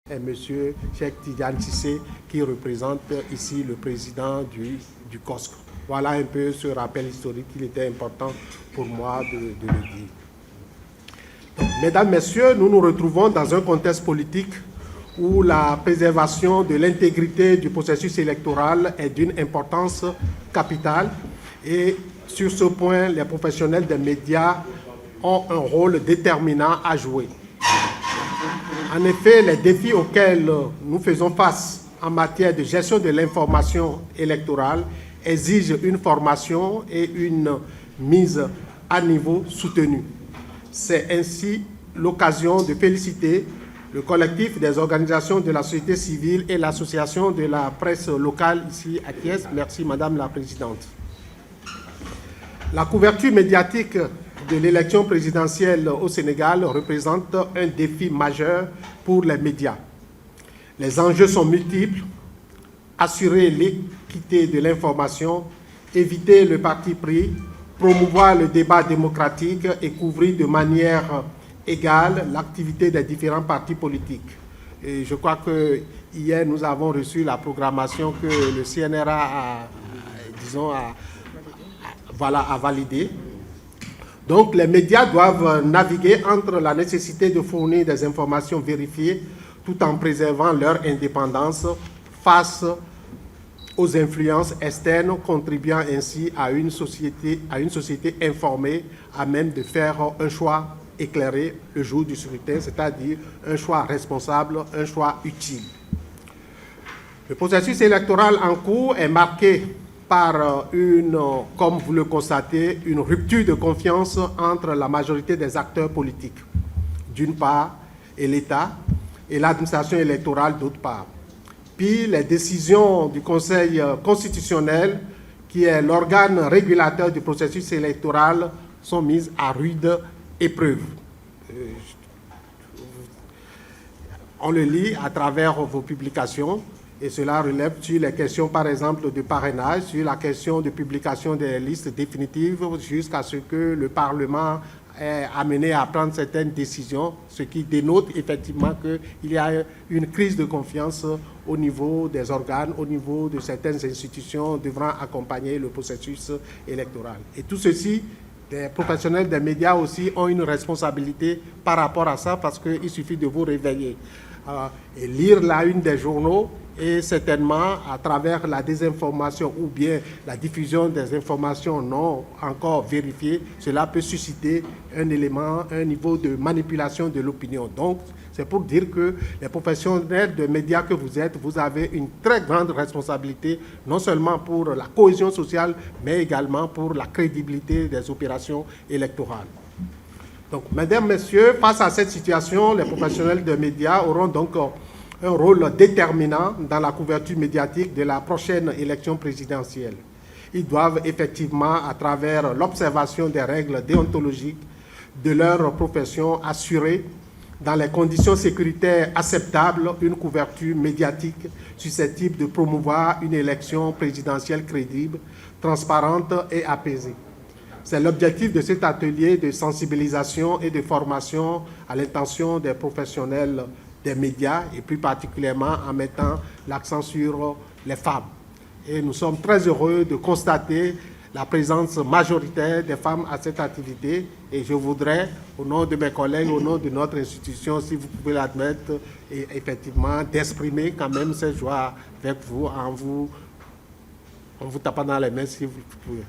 et M. Cheikh Tidiane Cissé qui représente ici le président du COSC. Voilà un peu ce rappel historique qu'il était important pour moi de le dire. Donc, mesdames, Messieurs, nous nous retrouvons dans un contexte politique où la préservation de l'intégrité du processus électoral est d'une importance capitale et sur ce point, les professionnels des médias ont un rôle déterminant à jouer. En effet, les défis auxquels nous faisons face en matière de gestion de l'information électorale exigent une formation et une mise à niveau soutenue. C'est ainsi l'occasion de féliciter le collectif des organisations de la société civile et l'association de la presse locale ici à Thiès. Merci, Madame la Présidente. La couverture médiatique de l'élection présidentielle au Sénégal représente un défi majeur pour les médias. Les enjeux sont multiples: assurer l'équité de l'information, éviter le parti pris, promouvoir le débat démocratique et couvrir de manière égale l'activité des différents partis politiques. Et je crois que hier, nous avons reçu la programmation que le CNRA a validée. Donc, les médias doivent naviguer entre la nécessité de fournir des informations vérifiées tout en préservant leur indépendance face aux influences externes, contribuant ainsi à une société informée à même de faire un choix éclairé le jour du scrutin, c'est-à-dire un choix responsable, un choix utile. Le processus électoral en cours est marqué par comme vous le constatez, une rupture de confiance entre la majorité des acteurs politiques, d'une part, et l'État, et l'administration électorale, d'autre part. Puis, les décisions du Conseil constitutionnel, qui est l'organe régulateur du processus électoral, sont mises à rude épreuve. On le lit à travers vos publications. Et cela relève sur les questions, par exemple, de parrainage, sur la question de publication des listes définitives, jusqu'à ce que le Parlement est amené à prendre certaines décisions, ce qui dénote effectivement qu'il y a une crise de confiance au niveau des organes, au niveau de certaines institutions devant accompagner le processus électoral. Et tout ceci, les professionnels des médias aussi ont une responsabilité par rapport à ça, parce qu'il suffit de vous réveiller et lire la une des journaux, et certainement à travers la désinformation ou bien la diffusion des informations non encore vérifiées, cela peut susciter un niveau de manipulation de l'opinion. Donc, c'est pour dire que les professionnels de médias que vous êtes, vous avez une très grande responsabilité, non seulement pour la cohésion sociale, mais également pour la crédibilité des opérations électorales. Donc, mesdames, messieurs, face à cette situation, les professionnels de médias auront donc un rôle déterminant dans la couverture médiatique de la prochaine élection présidentielle. Ils doivent effectivement, à travers l'observation des règles déontologiques de leur profession, assurer, dans les conditions sécuritaires acceptables, une couverture médiatique susceptible de promouvoir une élection présidentielle crédible, transparente et apaisée. C'est l'objectif de cet atelier de sensibilisation et de formation à l'intention des professionnels des médias, et plus particulièrement en mettant l'accent sur les femmes. Et nous sommes très heureux de constater la présence majoritaire des femmes à cette activité, et je voudrais, au nom de mes collègues, au nom de notre institution, si vous pouvez l'admettre, et effectivement d'exprimer quand même cette joie avec vous, en vous tapant dans les mains si vous pouvez.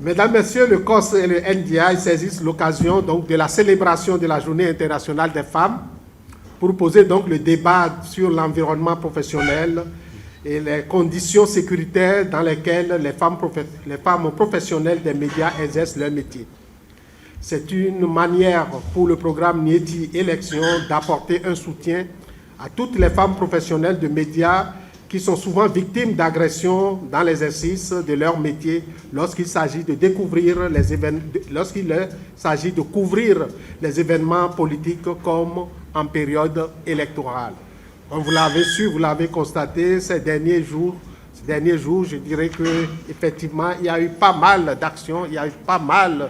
Mesdames, Messieurs, le COS et le NDI saisissent l'occasion donc de la célébration de la Journée internationale des femmes pour poser donc le débat sur l'environnement professionnel et les conditions sécuritaires dans lesquelles les femmes professionnelles des médias exercent leur métier. C'est une manière pour le programme Nieti Élections d'apporter un soutien à toutes les femmes professionnelles de médias qui sont souvent victimes d'agressions dans l'exercice de leur métier lorsqu'il s'agit de couvrir les événements politiques comme en période électorale. Comme vous l'avez su, vous l'avez constaté ces derniers jours, je dirais qu'effectivement, il y a eu pas mal d'actions, il y a eu pas mal,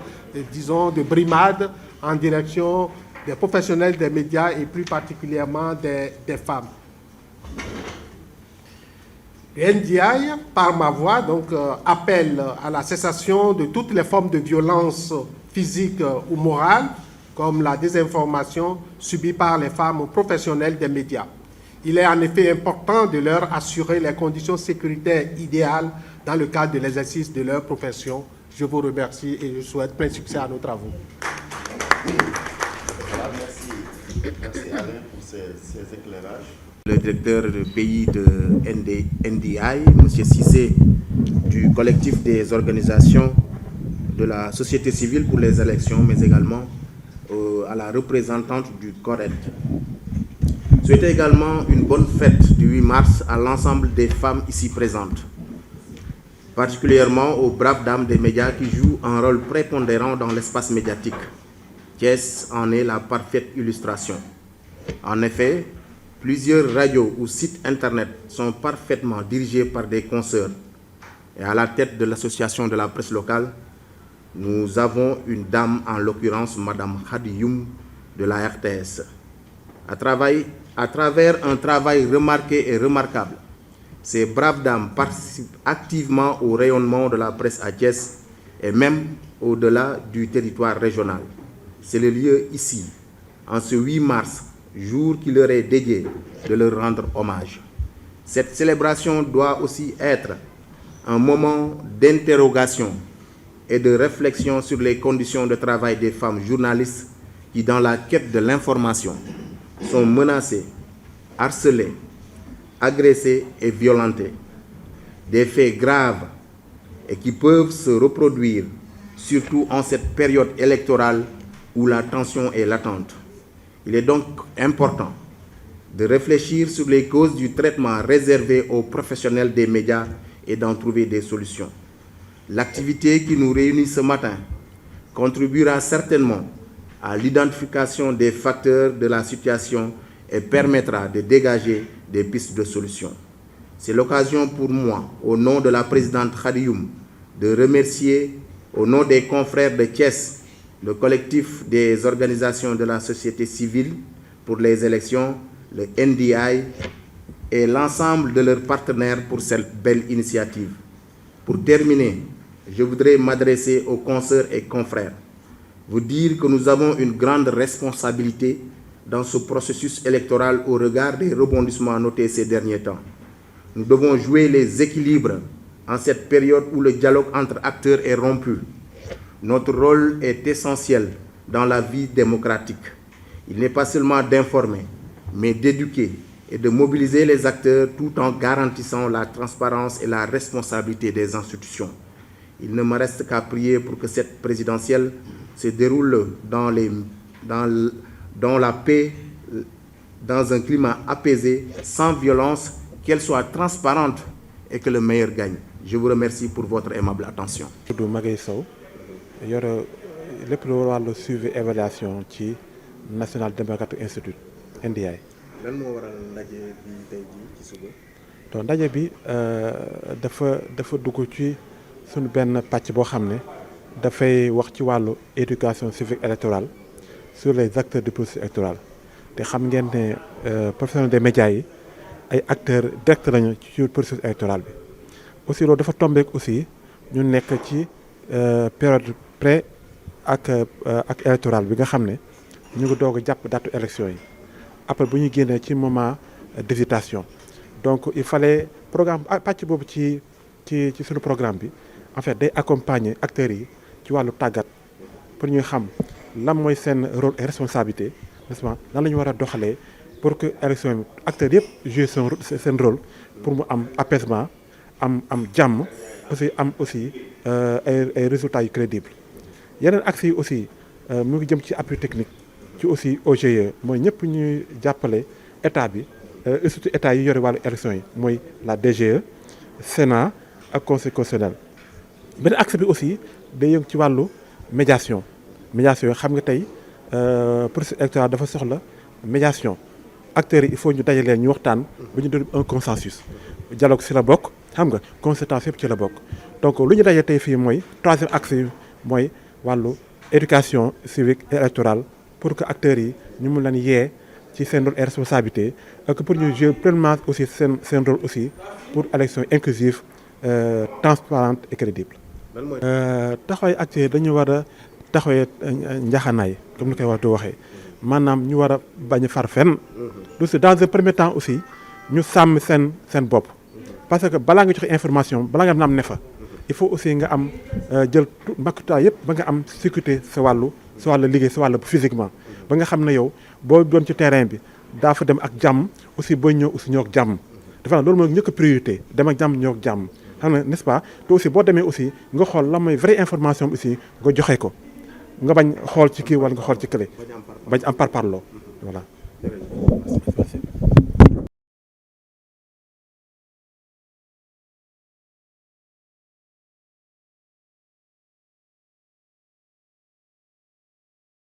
disons, de brimades en direction des professionnels des médias et plus particulièrement des femmes. Le NDI, par ma voix, appelle à la cessation de toutes les formes de violence physique ou morale, comme la désinformation subie par les femmes professionnelles des médias. Il est en effet important de leur assurer les conditions sécuritaires idéales dans le cadre de l'exercice de leur profession. Je vous remercie et je souhaite plein succès à nos travaux. Voilà, merci Alain pour ces éclairages. Le directeur de pays de NDI, M. Cissé, du collectif des organisations de la société civile pour les élections, mais également à la représentante du CORED. Souhaitez également une bonne fête du 8 mars à l'ensemble des femmes ici présentes, particulièrement aux braves dames des médias qui jouent un rôle prépondérant dans l'espace médiatique. Thiès en est la parfaite illustration. En effet, plusieurs radios ou sites internet sont parfaitement dirigés par des consoeurs. Et à la tête de l'association de la presse locale, nous avons une dame, en l'occurrence Madame Khady Youm de la RTS. À travers un travail remarqué et remarquable, ces braves dames participent activement au rayonnement de la presse à Thiès et même au-delà du territoire régional. C'est le lieu ici, en ce 8 mars, jour qui leur est dédié, de leur rendre hommage. Cette célébration doit aussi être un moment d'interrogation et de réflexion sur les conditions de travail des femmes journalistes qui, dans la quête de l'information, sont menacées, harcelées, agressées et violentées. Des faits graves et qui peuvent se reproduire, surtout en cette période électorale où la tension est latente. Il est donc important de réfléchir sur les causes du traitement réservé aux professionnels des médias et d'en trouver des solutions. L'activité qui nous réunit ce matin contribuera certainement à l'identification des facteurs de la situation et permettra de dégager des pistes de solutions. C'est l'occasion pour moi, au nom de la présidente Khady Youm, de remercier, au nom des confrères de Thiès, le collectif des organisations de la société civile pour les élections, le NDI, et l'ensemble de leurs partenaires pour cette belle initiative. Pour terminer, je voudrais m'adresser aux consoeurs et confrères, vous dire que nous avons une grande responsabilité dans ce processus électoral au regard des rebondissements notés ces derniers temps. Nous devons jouer les équilibres en cette période où le dialogue entre acteurs est rompu. Notre rôle est essentiel dans la vie démocratique. Il n'est pas seulement d'informer, mais d'éduquer et de mobiliser les acteurs tout en garantissant la transparence et la responsabilité des institutions. Il ne me reste qu'à prier pour que cette présidentielle se déroule dans la paix, dans un climat apaisé, sans violence, qu'elle soit transparente et que le meilleur gagne. Je vous remercie pour votre aimable attention. yore lépp lu wàllu suivi évaluation ci National Democratic Institute NDI. lan moo waral ndaje bi tey jii ci suba. donc ndaje bi dafa dugg ci suñu benn pàcc boo xam ne dafay wax ci wàllu éducation civique électorale sur les acteurs du processus électoral te xam ngeen ne professionnels des médias yi ay acteurs directs lañu ci processus électoral bi. aussi loolu dafa tombé aussi ñu nekk ci période pré ak électoral bi nga xam ne ñu ngi doog a jàpp datu élection yi après bu ñu génnee ci moment d'hésitation donc il fallait programme pàcc boobu ci suñu programme bi en fait day accompagner acteurs yi ci wàllu tàggat pour ñu xam lan mooy seen rôle et responsabilité n'est-ce pas lan la ñu war a doxalee pour que élection yi acteurs yëpp jouer seen rôle pour mu am apaisement am jàmm aussi am aussi ay résultats yu crédibles yeneen axes yi aussi mu ngi jëm ci appui technique ci aussi OGE mooy ñëpp ñuy jàppale état bi surtout état yi yore wàllu élection yi mooy la DGE Sénat ak Conseil constitutionnel. beneen axe bi aussi day yëngu ci wàllu médiation yi xam nga tey processus électoral dafa soxla médiation acteurs yi il faut ñu dajaleen ñu waxtaan ba ñu doon un consensus dialogue si la bokk xam nga consultation yëpp ci la bokk donc lu ñu daje tey fii mooy troisième axe yi mooy wàllu éducation civique et électorale pour que acteurs yi ñu mun leen yee ci seen rôle et responsabilité et que pour ñu jouer pleinement aussi seen rôle aussi pour élection inclusive transparente et crédible. taxawaay acteurs yi dañu war a taxawee njaxanaay comme ni koy waxee maanaam ñu war a bañ a far fenn. aussi dans un premier temps aussi ñu sàmm seen bopp. parce que balaa nga joxe information balaa nga am ne fa il faut aussi nga am jël matuwaay yëpp ba nga am sécurité sa wàllu liggéey sa wàllu physiquement ba nga xam ne yow boo doon ci terrain bi daa fa dem ak jàmm aussi booy ñëw aussi ñoo ak jàmm dafa na loolu mooy njëkk priorité dem ak jàmm ñoo ak jàmm xam nga n'est-ce pas te aussi boo demee aussi nga xool la mooy vraie information aussi nga joxe ko nga bañ xool ci kii wala nga xool ci kële bañ am parparloo voilà.